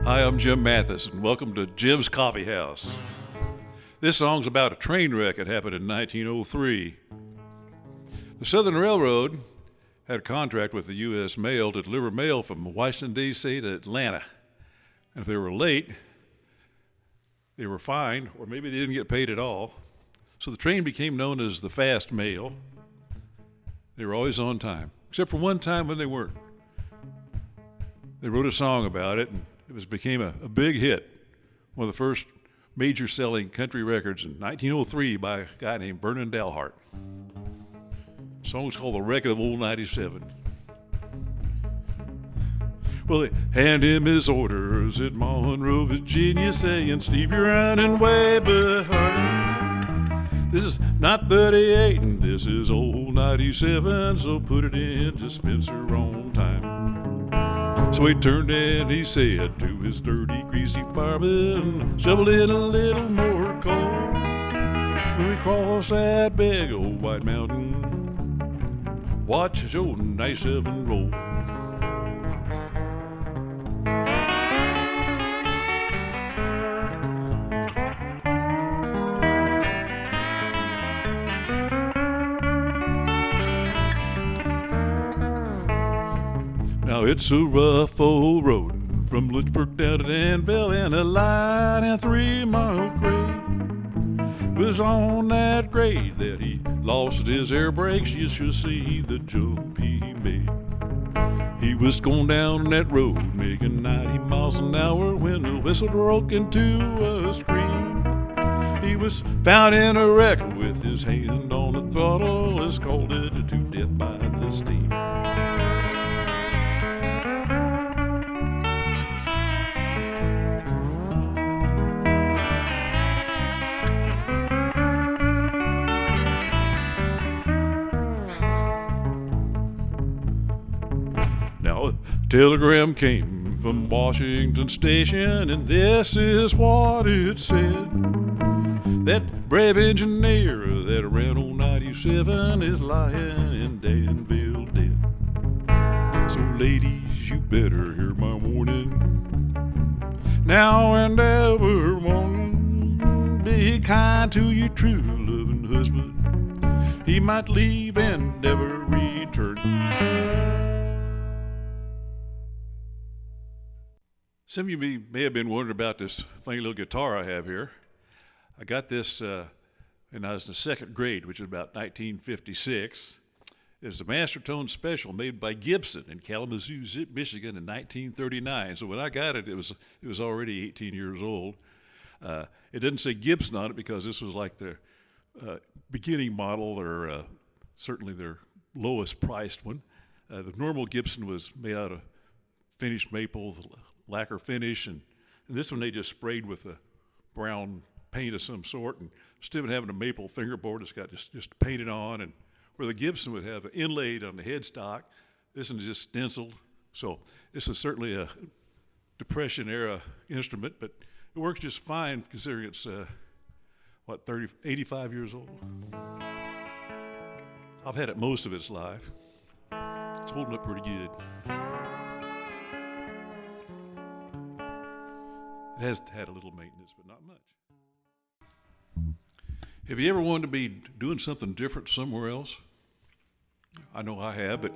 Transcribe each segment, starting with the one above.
Hi, I'm Jim Mathis, and welcome to Jim's Coffee House. This song's about a train wreck that happened in 1903. The Southern Railroad had a contract with the U.S. Mail to deliver mail from Washington, D.C. to Atlanta. And if they were late, they were fined, or maybe they didn't get paid at all. So the train became known as the Fast Mail. They were always on time, except for one time when they weren't. They wrote a song about it, and it became a big hit, one of the first major selling country records in 1903 by a guy named Vernon Dalhart. The song's called The Wreck of Old 97. Well, they hand him his orders at Monroe, Virginia, saying, Steve, you're running way behind. This is not 38, and this is old 97, so put it in dispenser on time. So he turned and he said to his dirty, greasy fireman, shovel in a little more coal. When we cross that big old white mountain, watch as your 97 roll. Now it's a rough old road from Lynchburg down to Danville, and a line and 3-mile grade. It was on that grade that he lost his air brakes. You should see the jump he made. He was going down that road making 90 miles an hour when the whistle broke into a scream. He was found in a wreck with his hand on the throttle and scalded to death by the steam. Now, a telegram came from Washington Station, and this is what it said. That brave engineer that ran on 97 is lying in Danville dead. So ladies, you better hear my warning. Now and evermore, be kind to your true loving husband. He might leave and never return. Some of you may have been wondering about this funny little guitar I have here. I got this when I was in the second grade, which is about 1956. It's a Master Tone Special made by Gibson in Kalamazoo, Michigan in 1939. So when I got it, it was already 18 years old. It didn't say Gibson on it because this was like their beginning model, or certainly their lowest priced one. The normal Gibson was made out of finished maple, lacquer finish, and this one they just sprayed with a brown paint of some sort, and instead of having a maple fingerboard, it's got just painted on, and where the Gibson would have inlaid on the headstock, this one is just stenciled. So this is certainly a Depression era instrument, but it works just fine considering it's 85 years old. I've had it most of its life. It's holding up pretty good. It has had a little maintenance, but not much. Have you ever wanted to be doing something different somewhere else? I know I have, but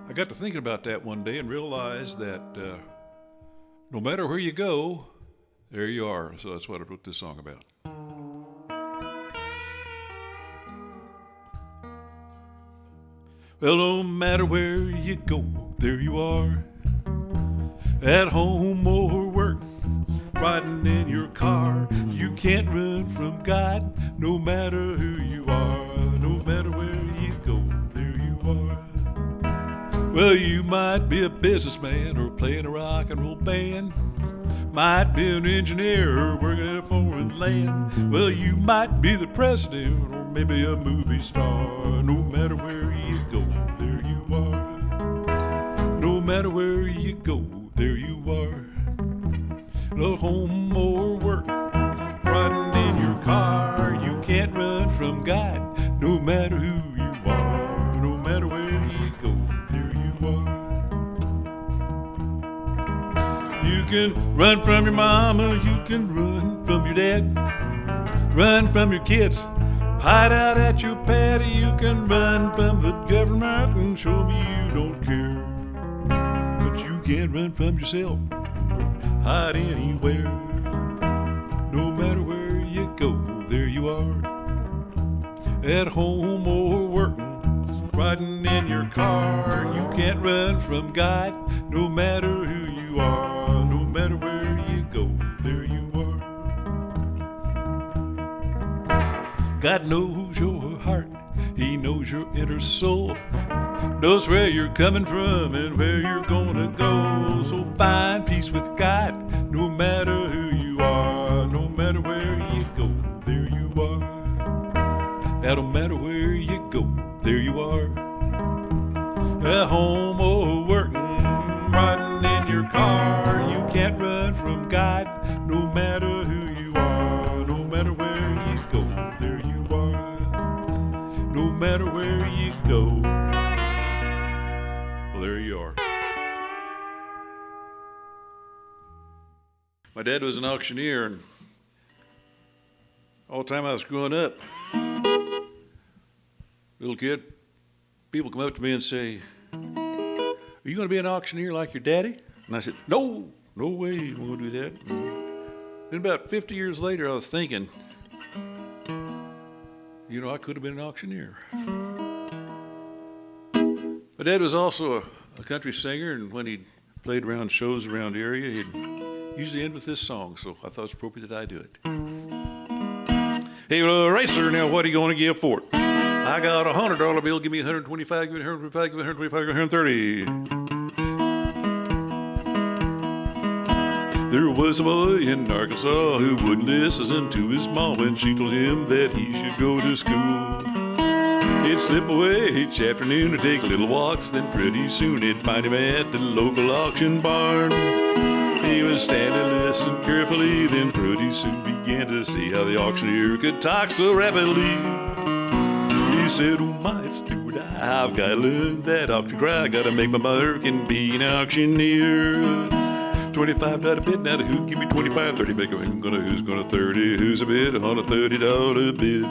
I got to thinking about that one day and realized that no matter where you go, there you are. So that's what I wrote this song about. Well, no matter where you go, there you are. At home or work, riding in your car, you can't run from God, no matter who you are. No matter where you go, there you are. Well, you might be a businessman or playing a rock and roll band, might be an engineer or working in a foreign land. Well, you might be the president or maybe a movie star. No matter where you go, there you are. No matter where you go, there you are. No home or work, riding in your car, you can't run from God, no matter who you are. No matter where you go, there you are. You can run from your mama, you can run from your dad, run from your kids, hide out at your patio. You can run from the government and show me you don't care. But you can't run from yourself, hide anywhere. No matter where you go, there you are. At home or working, riding in your car. You can't run from God, no matter who you are. No matter where you go, there you are. God knows your heart, He knows your inner soul, knows where you're coming from and where you're gonna go. So find peace with God, no matter who you are. No matter where you go, there you are. Now no matter where you go, there you are. At home or working, riding in your car. You can't run from God, no matter who you are. No matter where you go, there you are. No matter where you go. Well, there you are. My dad was an auctioneer, and all the time I was growing up, little kid, people come up to me and say, "Are you going to be an auctioneer like your daddy?" And I said, "No way I'm going to do that." And then about 50 years later, I was thinking, I could have been an auctioneer. My dad was also a country singer, and when he played around shows around the area, he'd usually end with this song, so I thought it's appropriate that I do it. Hey, racer, now what are you going to give for it? I got a $100 bill, give me 125, give me 125, give me 125, give me 130. There was a boy in Arkansas who wouldn't listen to his mom when she told him that he should go to school. He'd slip away each afternoon to take little walks, then pretty soon he'd find him at the local auction barn. He was standing, listening carefully, then pretty soon began to see how the auctioneer could talk so rapidly. He said, "Oh my, it's do or die. I've got to learn that auction cry. Gotta make my mother can be an auctioneer. $25 bid, now the who give me 25, 30, make a who's gonna 30, who's a bid on a $30 bid.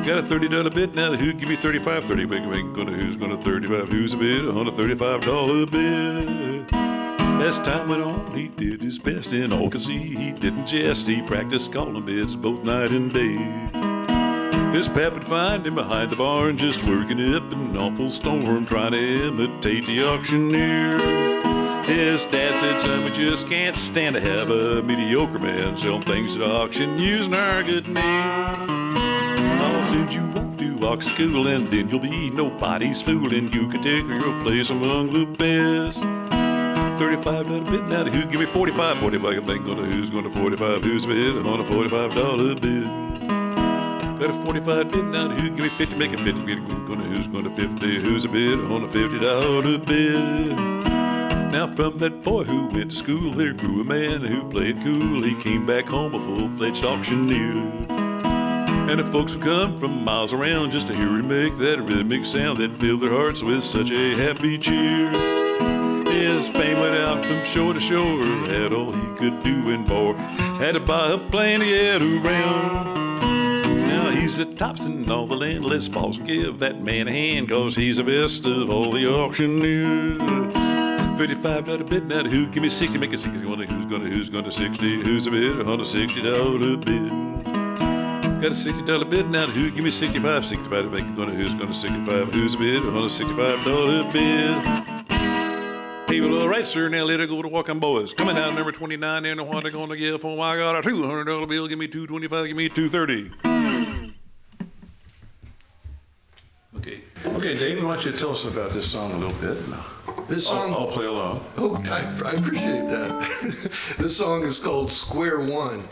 Got a $30 bid, now the who give me 35, 30, make a who's gonna 35, who's a bid on a $35 bid." As time went on, he did his best, and all could see he didn't jest. He practiced calling bids both night and day. His pap would find him behind the barn, just working up an awful storm, trying to imitate the auctioneer. His dad said, "Son, we just can't stand to have a mediocre man selling things at auction using our good name. I'll send you off to auction school, and then you'll be nobody's fool, and you can take your place among the best. $35 bid, now the who give me 45, 45, who's going to 45, who's a bid on a $45 bid. Got a 45 bid, now the who give me 50, make it 50, who's going to 50, who's a bid on a $50 bid." Now from that boy who went to school, there grew a man who played cool. He came back home a full-fledged auctioneer. And the folks would come from miles around just to hear him make that rhythmic sound that filled their hearts with such a happy cheer. His fame went out from shore to shore, had all he could do and more, had to buy a plane to get around. Now he's the tops in all the land, let's pause and give that man a hand, cause he's the best of all the auctioneers. $55 bid, now the who give me 60, make it 60, who's going to 60, who's a bid on a $60 bid. Got a $60 bid, now the who give me 65, 65, make it who's going to 65, who's a bid on a $65 bid. Hey, well, all right, sir, now let it go to walking boys. Coming down number 29, and what they're going to give for? I got a $200 bill, give me 225, give me 230. Okay, David, why don't you tell us about this song a little bit? This song, I'll play along. Oh, I appreciate that. This song is called Square One,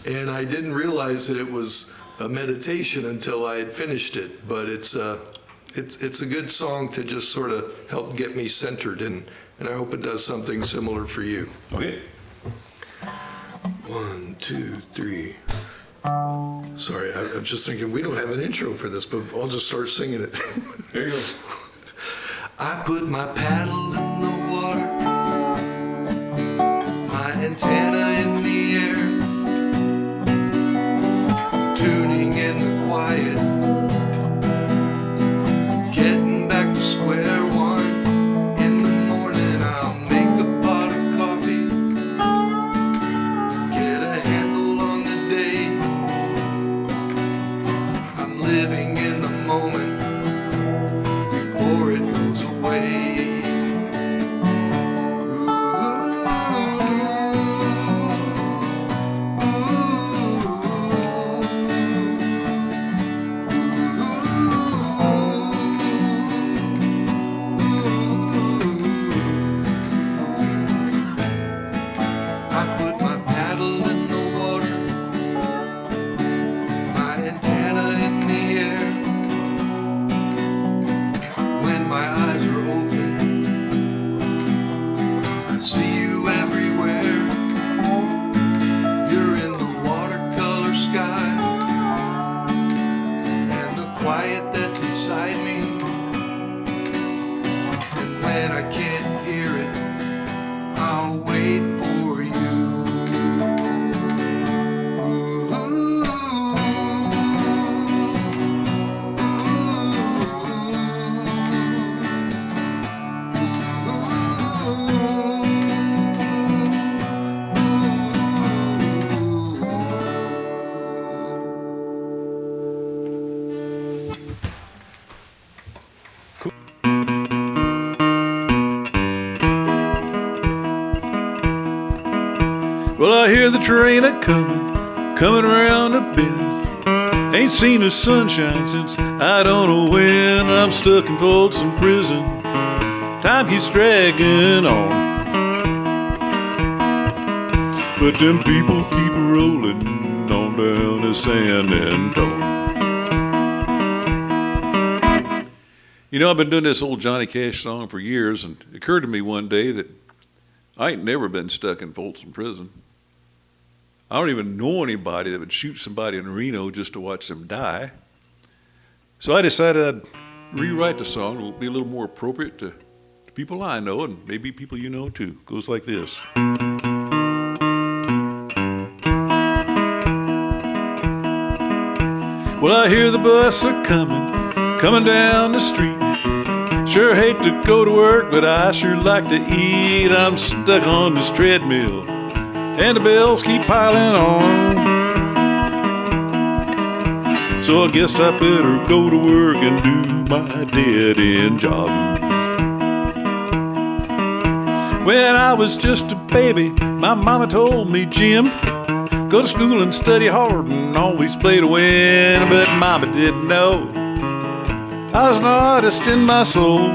and I didn't realize that it was a meditation until I had finished it. But it's a good song to just sort of help get me centered, and I hope it does something similar for you. Okay. 1, 2, 3. Sorry, I'm just thinking we don't have an intro for this, but I'll just start singing it. There you go. I put my paddle in the water, antenna in the air, tuning in the quiet, getting back to square one. In the morning I'll make a pot of coffee, get a handle on the day. I'm living in the moment before it goes away. Well, I hear the train coming around the bend. Ain't seen the sunshine since I don't know when. I'm stuck in Folsom Prison. Time keeps dragging on. But them people keep rolling on down to San Antonio. You know, I've been doing this old Johnny Cash song for years, and it occurred to me one day that I ain't never been stuck in Folsom Prison. I don't even know anybody that would shoot somebody in Reno just to watch them die. So I decided I'd rewrite the song. It'll be a little more appropriate to people I know and maybe people you know too. It goes like this. Well, I hear the bus coming down the street. Sure hate to go to work, but I sure like to eat. I'm stuck on this treadmill, and the bills keep piling on. So I guess I better go to work and do my dead-end job. When I was just a baby, my mama told me, Jim, go to school and study hard and always play to win. But mama didn't know I was an artist in my soul.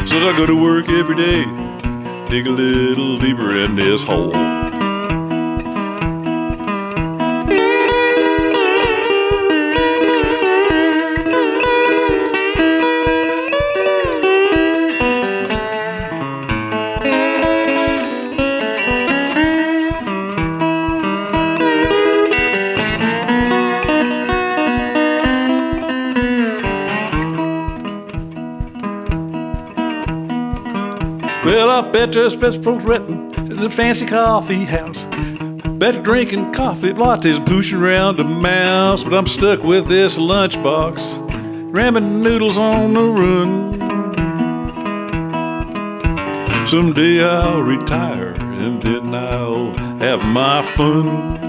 So I go to work every day, dig a little deeper in this hole. Well, I bet there's folks renting the fancy coffee house. Better drinking coffee lattes, pushing around a mouse. But I'm stuck with this lunchbox, ramming noodles on the run. Someday I'll retire and then I'll have my fun.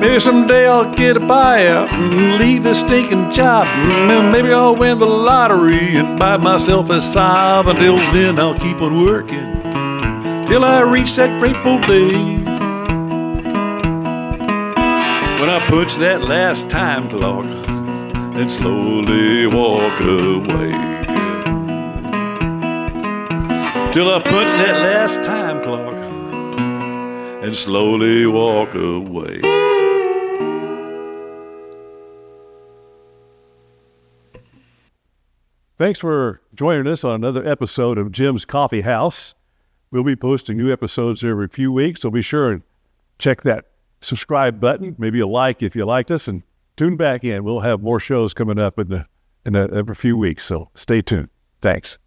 Maybe someday I'll get a buyout and leave this stinking job. Maybe I'll win the lottery and buy myself a Saab. Until then I'll keep on working till I reach that grateful day when I punch that last time clock and slowly walk away. Till I punch that last time clock and slowly walk away. Thanks for joining us on another episode of Jim's Coffee House. We'll be posting new episodes every few weeks, so be sure and check that subscribe button, maybe a like if you liked us, and tune back in. We'll have more shows coming up in every few weeks, so stay tuned. Thanks.